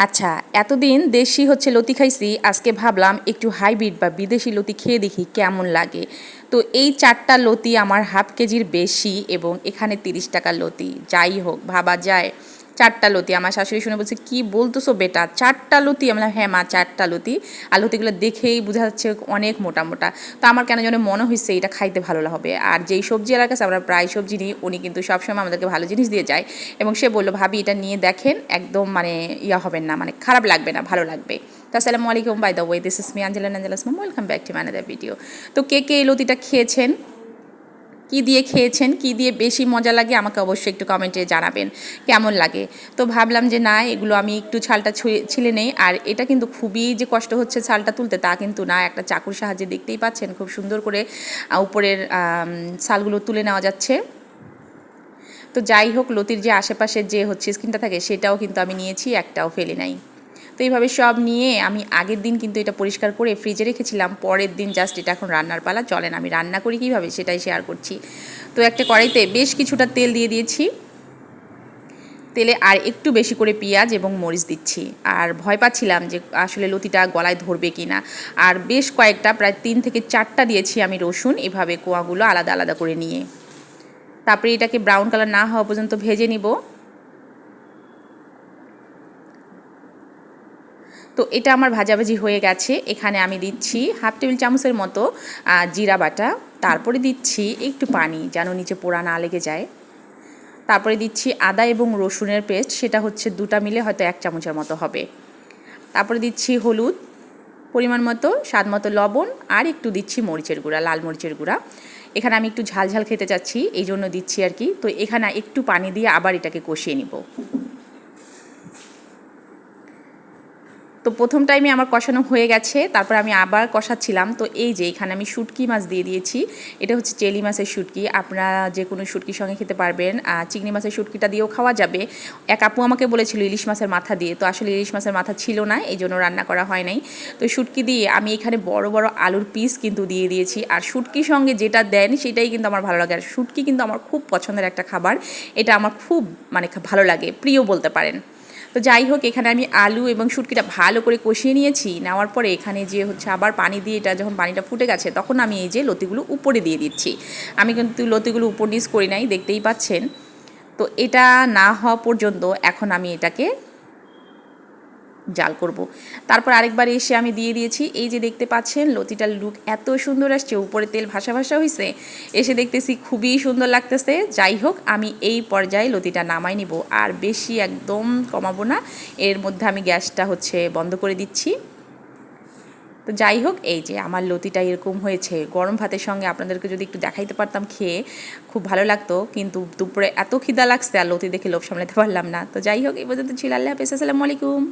আচ্ছা, এতদিন দেশি হচ্ছে লতি খাইছি, আজকে ভাবলাম একটু হাইব্রিড বা বিদেশি লতি খেয়ে দেখি কেমন লাগে। তো এই 4টা লতি আমার হাফ কেজির বেশি এবং এখানে 30 টাকা লতি। যাই হোক, ভাবা যায় 4টা লতি। আমার শাশুড়ি শুনে বলছে, কি বলতেছো বেটা, 4টা লতি? আমি বললাম, হ্যাঁ মা, 4টা লতি। আর লতিগুলো দেখেই বোঝা যাচ্ছে অনেক মোটা মোটা। তো আমার কেন যেন মনে হয়েছে এটা খাইতে ভালো হবে। আর যেই সবজি এলাকার কাছে আমরা প্রায় সবজি নিই, উনি কিন্তু সবসময় আমাদেরকে ভালো জিনিস দিয়ে যায়। এবং সে বললো, ভাবি এটা নিয়ে দেখেন, একদম মানে ইয়া হবেন না, মানে খারাপ লাগবে না, ভালো লাগবে। তো আসসালামু আলাইকুম, by the way, this is me Angela's mom, welcome back to my another video. তো কে কে এই লতিটা খেয়েছেন, কি দিয়ে খেয়েছেন, কি দিয়ে বেশি মজা লাগে, আমাকে অবশ্যই একটু কমেন্টে জানাবেন কেমন লাগে। তো ভাবলাম যে না, এগুলো আমি একটু ছালটা ছিলে নেই। আর এটা কিন্তু খুবই যে কষ্ট হচ্ছে ছালটা তুলতে, তা কিন্তু না। একটা চাকুর সাহায্যে দেখতেই পাচ্ছেন খুব সুন্দর করে উপরের ছালগুলো তুলে নেওয়া যাচ্ছে। তো যাই হোক, লতির যে আশেপাশের যে হচ্ছে স্কিনটা থাকে সেটাও কিন্তু আমি নিয়েছি, একটাও ফেলে নাই। তো এইভাবে সব নিয়ে আমি আগের দিন কিন্তু এটা পরিষ্কার করে ফ্রিজে রেখেছিলাম, পরের দিন জাস্ট এটা এখন রান্নার পালা। চলেন আমি রান্না করি কীভাবে সেটাই শেয়ার করছি। তো একটা কড়াইতে বেশ কিছুটা তেল দিয়ে দিয়েছি, তেলে আর একটু বেশি করে পেঁয়াজ এবং মরিচ দিচ্ছি। আর ভয় পাচ্ছিলাম যে আসলে লতিটা গলায় ধরবে কি না। আর বেশ কয়েকটা, প্রায় 3 থেকে 4টা দিয়েছি আমি রসুন, এভাবে কোয়াগুলো আলাদা আলাদা করে নিয়ে। তারপরে এটাকে ব্রাউন কালার না হওয়া পর্যন্ত ভেজে নিব। তো এটা আমার ভাজাভাজি হয়ে গেছে। এখানে আমি দিচ্ছি হাফ টেবিল চামচের মতো জিরা বাটা, তারপরে দিচ্ছি একটু পানি যেন নিচে পোড়া না লেগে যায়। তারপরে দিচ্ছি আদা এবং রসুনের পেস্ট, সেটা হচ্ছে 2টা মিলে হয়তো 1 চামচের মতো হবে। তারপরে দিচ্ছি হলুদ পরিমাণ মতো, স্বাদ মতো লবণ, আর একটু দিচ্ছি মরিচের গুঁড়া, লাল মরিচের গুঁড়া। এখানে আমি একটু ঝাল ঝাল খেতে চাচ্ছি, এই জন্য দিচ্ছি আর কি। তো এখানে একটু পানি দিয়ে আবার এটাকে কষিয়ে নিব। তো প্রথম টাইমে আমার কষানো হয়ে গেছে, তারপর আমি আবার কষাচ্ছিলাম। তো এই যে এখানে আমি শুটকি মাছ দিয়ে দিয়েছি। এটা হচ্ছে চেলি মাছের শুটকি, আপনারা যে কোনো শুটকির সঙ্গে খেতে পারবেন। চিংড়ি মাছের শুটকিটা দিয়েও খাওয়া যাবে। এক আপু আমাকে বলেছিল ইলিশ মাছের মাথা দিয়ে, তো আসলে ইলিশ মাছের মাথা ছিল না, এই জন্য রান্না করা হয় নাই। তো শুটকি দিয়ে আমি এখানে বড় বড় আলুর পিস কিন্তু দিয়ে দিয়েছি। আর শুটকির সঙ্গে যেটা দেন সেটাই কিন্তু আমার ভালো লাগে। আর শুটকি কিন্তু আমার খুব পছন্দের একটা খাবার, এটা আমার খুব মানে ভালো লাগে, প্রিয় বলতে পারেন। তো যাই হোক, এখানে আমি আলু এবং শুটকিটা ভালো করে কষিয়ে নিয়েছি। নেওয়ার পরে এখানে যে হচ্ছে আবার পানি দিয়ে, এটা যখন পানিটা ফুটে গেছে তখন আমি এই যে লতিগুলো উপরে দিয়ে দিচ্ছি। আমি কিন্তু লতিগুলো উপর নিচ করি নাই, দেখতেই পাচ্ছেন। তো এটা না হওয়া পর্যন্ত এখন আমি এটাকে জাল করব। তারপর আরেকবার এসে আমি দিয়ে দিয়েছি, এই যে দেখতে পাচ্ছেন লতিটার লুক এত সুন্দর আসছে, উপরে তেল ভাসা ভাসা হয়েছে, এসে দেখতেছি খুবই সুন্দর লাগতেছে। যাই হোক, আমি এই পর্যায়ে লতিটা নামাই নিব, আর বেশি একদম কমাবো না। এর মধ্যে আমি গ্যাসটা হচ্ছে বন্ধ করে দিচ্ছি। তো যাই হোক, এই যে আমার লতিটা এরকম হয়েছে। গরম ভাতের সঙ্গে আপনাদেরকে যদি একটু দেখাইতে পারতাম খেয়ে, খুব ভালো লাগতো। কিন্তু দুপুরে এত খিদা লাগছে আর লতি দেখে লোভ সামলাতে পারলাম না। তো যাই হোক, এই পর্যন্ত ছিল। আল্লাহ হাফেজ, আসসালামু আলাইকুম।